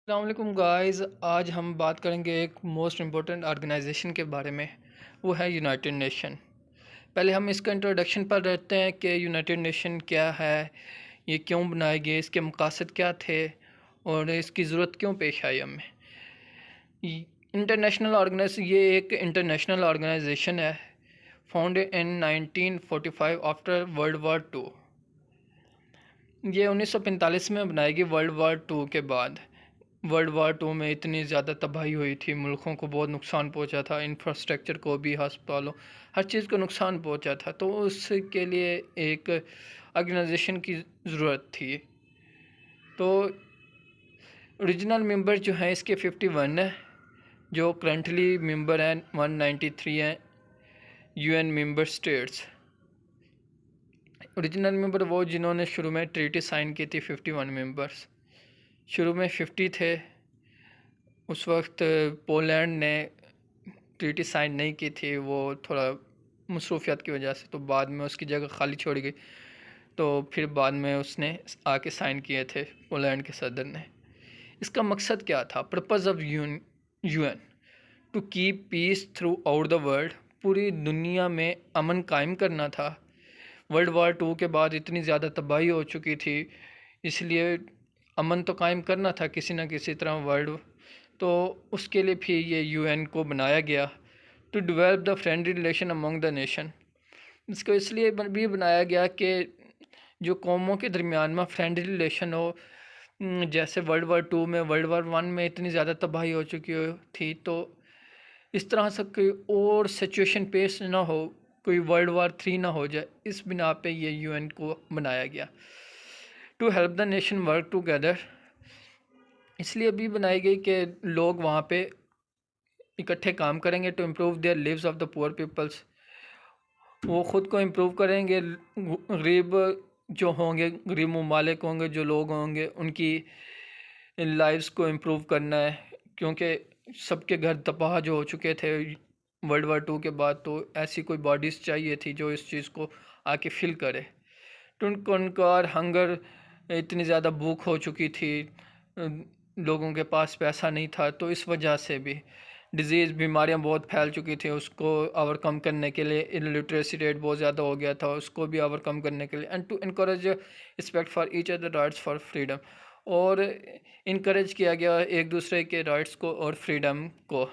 अस्सलाम गाइस। आज हम बात करेंगे एक मोस्ट इम्पोर्टेंट ऑर्गेनाइजेशन के बारे में। वो है यूनाइटेड नेशन। पहले हम इसका इंट्रोडक्शन पर रहते हैं कि यूनाइटेड नेशन क्या है, ये क्यों बनाए गए, इसके मकासद क्या थे और इसकी ज़रूरत क्यों पेश आई हमें। ये एक इंटरनेशनल ऑर्गेनाइजेशन है, founded in 1945 after world war two. ये 1945 में बनाई गई वर्ल्ड वार टू के बाद। वर्ल्ड वार टू में इतनी ज़्यादा तबाही हुई थी, मुल्कों को बहुत नुकसान पहुंचा था, इंफ्रास्ट्रक्चर को भी, हस्पतालों, हर चीज़ को नुकसान पहुंचा था। तो उसके लिए एक ऑर्गेनाइजेशन की ज़रूरत थी। तो ओरिजिनल मेंबर जो हैं इसके 51 है, जो करंटली मेंबर हैं 193 हैं UN member states. Original member वो जिन्होंने शुरू में ट्रीटी साइन की थी, 51 मेंबर्स। शुरू में 50 थे, उस वक्त पोलैंड ने ट्रीटी साइन नहीं की थी, वो थोड़ा मसरूफियात की वजह से, तो बाद में उसकी जगह खाली छोड़ गई। तो फिर बाद में उसने आके साइन किए थे पोलैंड के सदर ने। इसका मकसद क्या था? Purpose of UN to keep peace throughout the world. पूरी दुनिया में अमन कायम करना था। वर्ल्ड वार टू के बाद इतनी ज़्यादा तबाही हो चुकी थी, इसलिए अमन तो कायम करना था किसी न किसी तरह वर्ल्ड। तो उसके लिए फिर ये यूएन को बनाया गया, to develop the friendly relation among the nation. इसको इसलिए भी बनाया गया कि जो कौमों के दरमियान में फ्रेंडली रिलेशन हो। जैसे वर्ल्ड वार टू में, वर्ल्ड वार वन में इतनी ज़्यादा तबाही हो चुकी थी, तो इस तरह से कोई और सिचुएशन पेश ना हो, कोई वर्ल्ड वार थ्री ना हो जाए, इस बिना पे ये यूएन को बनाया गया, to help the nation work together. इसलिए भी बनाई गई कि लोग वहाँ पे इकट्ठे काम करेंगे, to improve their lives of the poor peoples. वो ख़ुद को इम्प्रूव करेंगे, गरीब जो होंगे, गरीब ममालिक होंगे, जो लोग होंगे, उनकी लाइफ्स को इम्प्रूव करना है, क्योंकि सबके घर तबाह जो हो चुके थे वर्ल्ड वार टू के बाद। तो ऐसी कोई बॉडीज़ चाहिए थी जो इस चीज़ को आके फिल करे। टू कनकार हंगर, इतनी ज़्यादा भूख हो चुकी थी, लोगों के पास पैसा नहीं था, तो इस वजह से भी डिज़ीज़, बीमारियां बहुत फैल चुकी थी, उसको ओवरकम करने के लिए इलिटरेसी रेट बहुत ज़्यादा हो गया था, उसको भी ओवरकम करने के लिए। And to encourage respect for each other rights for freedom, और इनकरेज किया गया एक दूसरे के राइट्स को और फ्रीडम को।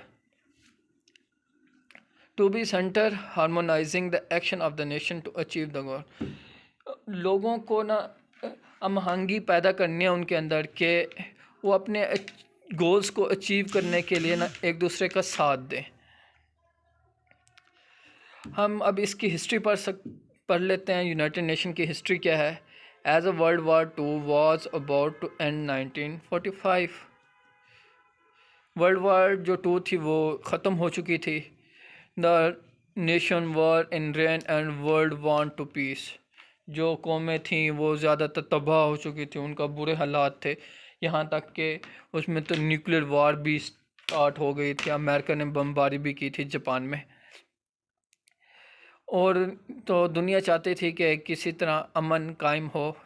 To be centre harmonising the action of the nation to achieve the goal. लोगों को ना हमहंगी पैदा करनी है उनके अंदर, के वो अपने गोल्स को अचीव करने के लिए ना एक दूसरे का साथ दें। हम अब इसकी हिस्ट्री पढ़ लेते हैं। यूनाइटेड नेशन की हिस्ट्री क्या है? As a world war two was about to end 1945। World war जो टू थी वो ख़त्म हो चुकी थी। The nation were in rain and world want to peace. जो कौमें थीं वो ज़्यादातर तबाह हो चुकी थी, उनका बुरे हालात थे, यहाँ तक कि उसमें तो न्यूक्लियर वार भी स्टार्ट हो गई थी। अमेरिका ने बमबारी भी की थी जापान में। और तो दुनिया चाहती थी कि किसी तरह अमन कायम हो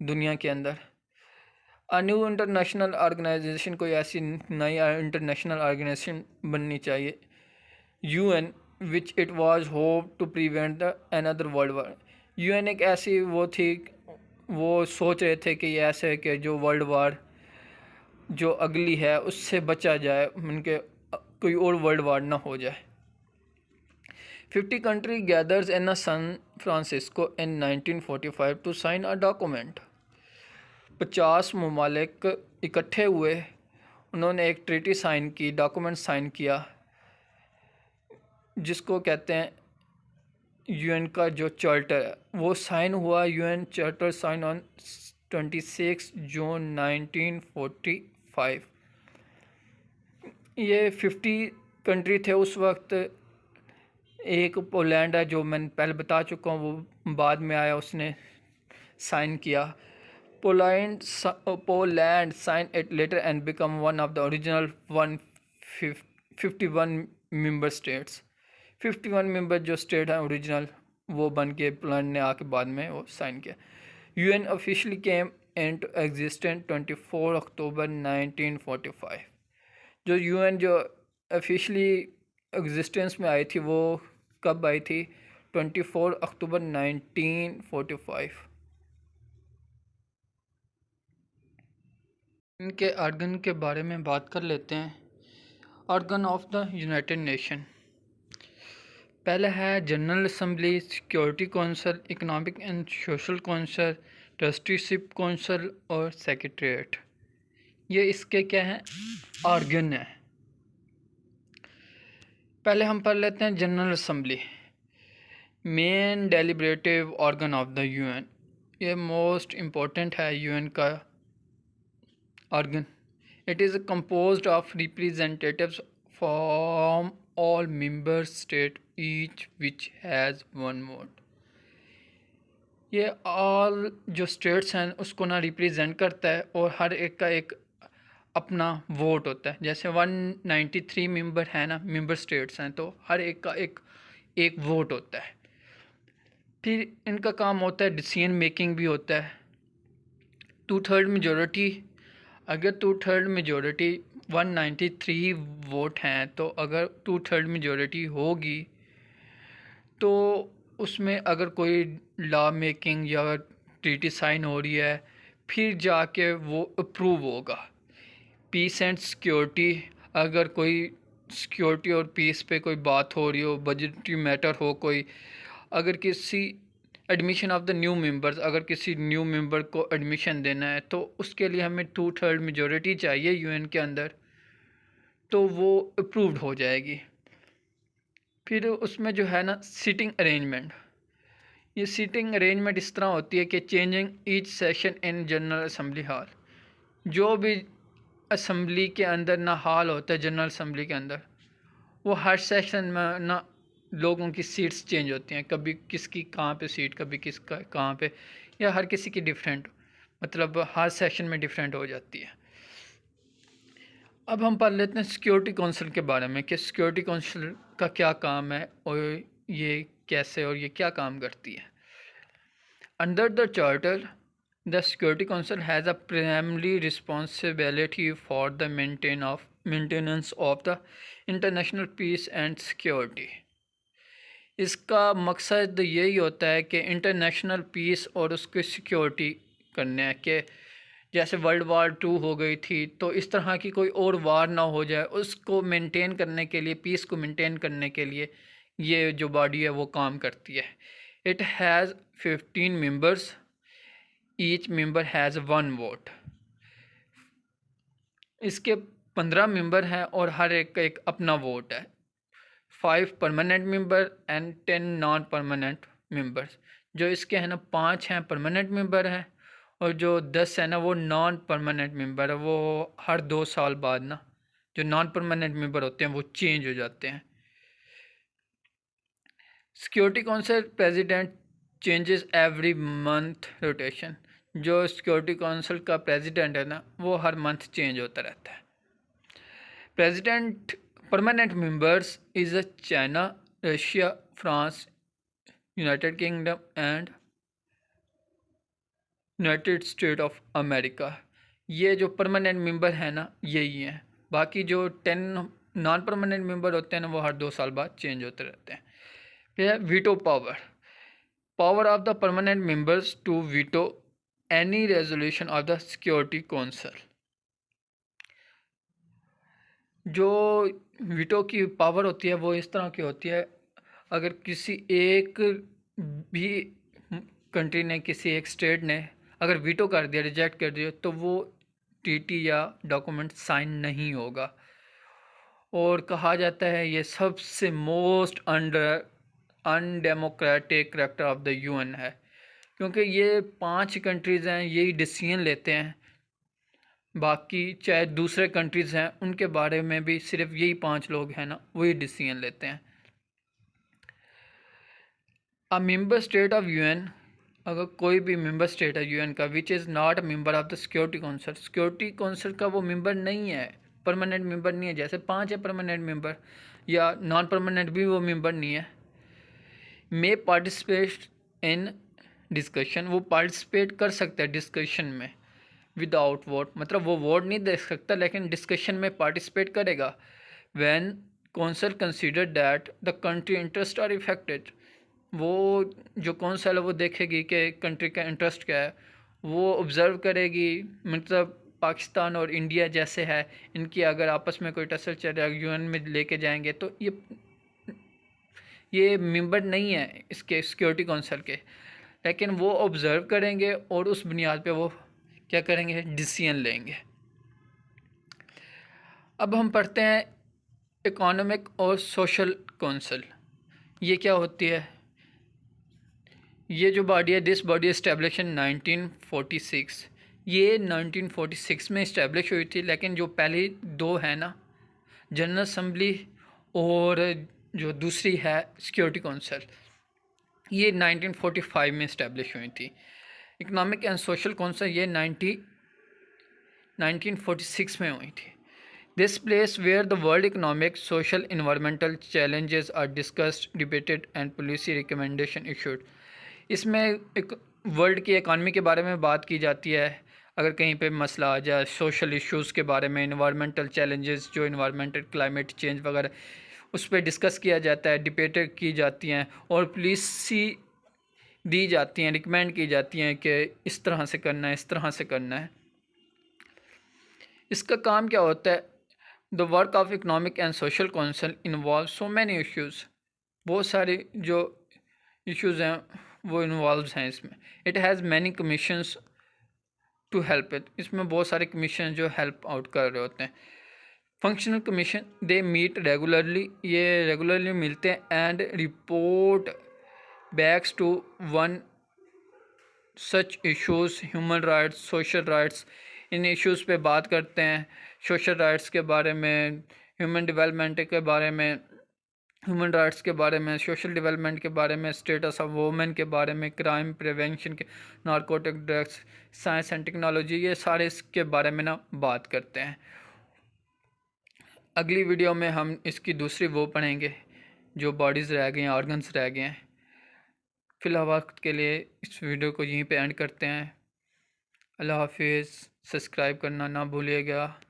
दुनिया के अंदर। अ न्यू इंटरनेशनल ऑर्गेनाइजेशन, कोई ऐसी नई इंटरनेशनल ऑर्गेनाइजेशन बननी चाहिए, UN, which it was hope to prevent the another world war. UN एक ऐसी वो थी, वो सोच रहे थे कि ये ऐसे है कि जो वर्ल्ड वार जो अगली है उससे बचा जाए, उनके कोई और वर्ल्ड वार ना हो जाए। 50 country gathers in San Francisco in 1945 to sign a document। 50 ममालिक इकट्ठे हुए, उन्होंने एक ट्रीटी साइन की, डॉक्यूमेंट साइन किया, जिसको कहते हैं यूएन का जो चार्टर है वो साइन हुआ। यूएन चार्टर साइन ऑन 26 जून 1945। ये 50 कंट्री थे उस वक्त। एक पोलैंड है जो मैं पहले बता चुका हूँ, वो बाद में आया, उसने साइन किया। Poland sign it later and become one of the original 51 member states. 51 member जो स्टेट हैं ओरिजिनल, वो बन के पोलैंड ने आके बाद में वो साइन किया। यूएन ऑफिशियली केम into existence 24 अक्टूबर 1945। जो यूएन जो ऑफिशियली एग्जिस्टेंस में आई थी वो कब आई थी? 24 अक्टूबर 1945। इनके आर्गन के बारे में बात कर लेते हैं। Organ of the United Nation, पहला है general assembly, security council, economic and social council, trusteeship council और सेक्रेटरीट। ये इसके क्या हैं? आर्गन है। पहले हम पढ़ लेते हैं general assembly, main deliberative organ of the UN. ये मोस्ट इम्पोर्टेंट है यूएन का organ. It is composed of representatives from all member state, each which has one vote। ये ऑल जो स्टेट्स हैं उसको ना रिप्रेजेंट करता है और हर एक का एक अपना वोट होता है। जैसे 193 मेंबर है ना, मेंबर स्टेट्स हैं, तो हर एक का एक वोट होता है। फिर इनका काम होता है डिसीजन मेकिंग भी होता है। 2/3 मेजॉरिटी, अगर 2/3 मेजॉरिटी 193 वोट हैं तो अगर 2/3 मेजॉरिटी होगी तो उसमें अगर कोई लॉ मेकिंग या ट्रीटी साइन हो रही है फिर जाके वो अप्रूव होगा। पीस एंड सिक्योरिटी, अगर कोई सिक्योरिटी और पीस पे कोई बात हो रही हो, बजटरी मैटर हो कोई, अगर किसी admission of the new members, अगर किसी न्यू मेंबर को एडमिशन देना है तो उसके लिए हमें 2/3 मेजॉरिटी चाहिए यूएन के अंदर, तो वो अप्रूव्ड हो जाएगी। फिर उसमें जो है ना सीटिंग अरेंजमेंट, ये सीटिंग अरेंजमेंट इस तरह होती है कि changing each session in general assembly hall. जो भी असम्बली के अंदर ना हॉल होता है जनरल असम्बली के अंदर, वो हर सेशन में ना लोगों की सीट्स चेंज होती हैं। कभी किसकी कहाँ पे सीट, कभी किसका कहाँ पे, या हर किसी की डिफरेंट, मतलब हर सेशन में डिफरेंट हो जाती है। अब हम पढ़ लेते हैं सिक्योरिटी काउंसिल के बारे में कि सिक्योरिटी काउंसिल का क्या काम है और ये कैसे और ये क्या काम करती है। Under the charter, the security council has a primary responsibility for the maintenance of the international peace and security. इसका मकसद यही होता है कि इंटरनेशनल पीस और उसकी सिक्योरिटी करने है कि जैसे वर्ल्ड वार 2 हो गई थी तो इस तरह की कोई और वार ना हो जाए, उसको मेंटेन करने के लिए, पीस को मेंटेन करने के लिए ये जो बॉडी है वो काम करती है। It has 15 members, each member has 1 vote. इसके 15 मेंबर हैं और हर एक का एक अपना वोट है। 5 permanent member and 10 non permanent members. जो इसके हैं ना 5 हैं परमानेंट मेंबर हैं और जो 10 है ना वो नॉन परमानेंट मेंबर है। वो हर 2 साल बाद ना जो नॉन परमानेंट मेंबर होते हैं वो चेंज हो जाते हैं। Security council president changes every month rotation. जो सिक्योरिटी काउंसिल का प्रेसिडेंट है ना वो हर मंथ चेंज होता रहता है। President permanent members is China, Russia, France, United kingdom and United state of America. ये जो परमानेंट मेंबर है ना यही हैं। बाकी जो 10 नॉन परमानेंट मेंबर होते हैं ना वो हर 2 साल बाद चेंज होते रहते हैं। फिर veto power, power of the permanent members to veto any resolution of the security council. जो वीटो की पावर होती है वो इस तरह की होती है, अगर किसी एक भी कंट्री ने, किसी एक स्टेट ने अगर वीटो कर दिया, रिजेक्ट कर दिया, तो वो ट्रीटी या डॉक्यूमेंट साइन नहीं होगा। और कहा जाता है ये सबसे most undemocratic character of the UN है, क्योंकि ये 5 कंट्रीज़ हैं यही डिसीजन लेते हैं। बाकी चाहे दूसरे कंट्रीज़ हैं उनके बारे में भी सिर्फ यही 5 लोग हैं ना वही डिसीजन लेते हैं। A member state of UN, अगर कोई भी मेंबर स्टेट है यूएन का which is not a member of the security council, security council का वो मेंबर नहीं है, परमानेंट मेंबर नहीं है। जैसे 5 है परमानेंट मेंबर या नॉन परमानेंट भी वो मेंबर नहीं है, मे पार्टिसिपेट इन डिस्कशन, वो पार्टिसिपेट कर सकता है डिस्कशन में। विदाउट वोट, मतलब वो वोट नहीं दे सकता लेकिन डिस्कशन में पार्टिसिपेट करेगा। When council consider that the country interest are affected, वो जो कौंसल है वो देखेगी कि कंट्री का इंटरेस्ट क्या है, वो ऑब्ज़र्व करेगी। मतलब पाकिस्तान और इंडिया जैसे है, इनकी अगर आपस में कोई टसल चल रहा है, यूएन में लेके जाएंगे, तो ये मेंबर नहीं है इसके सिक्योरिटी काउंसिल के, लेकिन वो ऑब्ज़र्व करेंगे और उस बुनियाद पे वो क्या करेंगे, डिसीजन लेंगे। अब हम पढ़ते हैं इकोनॉमिक और सोशल काउंसिल। ये क्या होती है? ये जो बॉडी है, दिस बॉडी इस्टेब्लिश इन 1946। ये 1946 में इस्टेब्लिश हुई थी, लेकिन जो पहली दो है ना, जनरल असम्बली और जो दूसरी है सिक्योरिटी काउंसिल, ये 1945 में इस्टेब्लिश हुई थी। इकोनॉमिक एंड सोशल काउंसिल ये 1946 में हुई थी। This place where the world economic, social, environmental challenges are discussed, debated and policy recommendation issued. इसमें एक वर्ल्ड की इकानमी के बारे में बात की जाती है, अगर कहीं पे मसला आ जाए, सोशल इश्यूज़ के बारे में, इन्वायरमेंटल चैलेंजेस जो इन्वायरमेंटल क्लाइमेट चेंज वगैरह, उस पर डिस्कस किया जाता है, डिबेटेड की जाती हैं और पॉलिसी दी जाती हैं, रिकमेंड की जाती हैं कि इस तरह से करना है, इस तरह से करना है। इसका काम क्या होता है? The work of economic and social council involve so many issues. बहुत सारे जो इश्यूज़ हैं वो इन्वॉल्व हैं इसमें। It has many commissions to help it. इसमें बहुत सारे कमीशन जो हेल्प आउट कर रहे होते हैं। Functional commission, they meet regularly, ये रेगुलरली मिलते हैं and report backs to one such issues, human rights, social rights. इन इश्यूज़ पे बात करते हैं, सोशल राइट्स के बारे में, ह्यूमन डेवलपमेंट के बारे में, ह्यूमन राइट्स के बारे में, सोशल डेवलपमेंट के बारे में, स्टेटस ऑफ वुमेन के बारे में, क्राइम प्रिवेंशन के, narcotic drugs, science and technology, ये सारे इसके बारे में ना बात करते हैं। अगली वीडियो में हम इसकी दूसरी वो पढ़ेंगे जो बॉडीज़ रह गई हैं, ऑर्गन्स रह गए हैं। फ़िलहाल वक्त के लिए इस वीडियो को यहीं पे एंड करते हैं। अल्लाह हाफिज़। सब्सक्राइब करना ना भूलिएगा।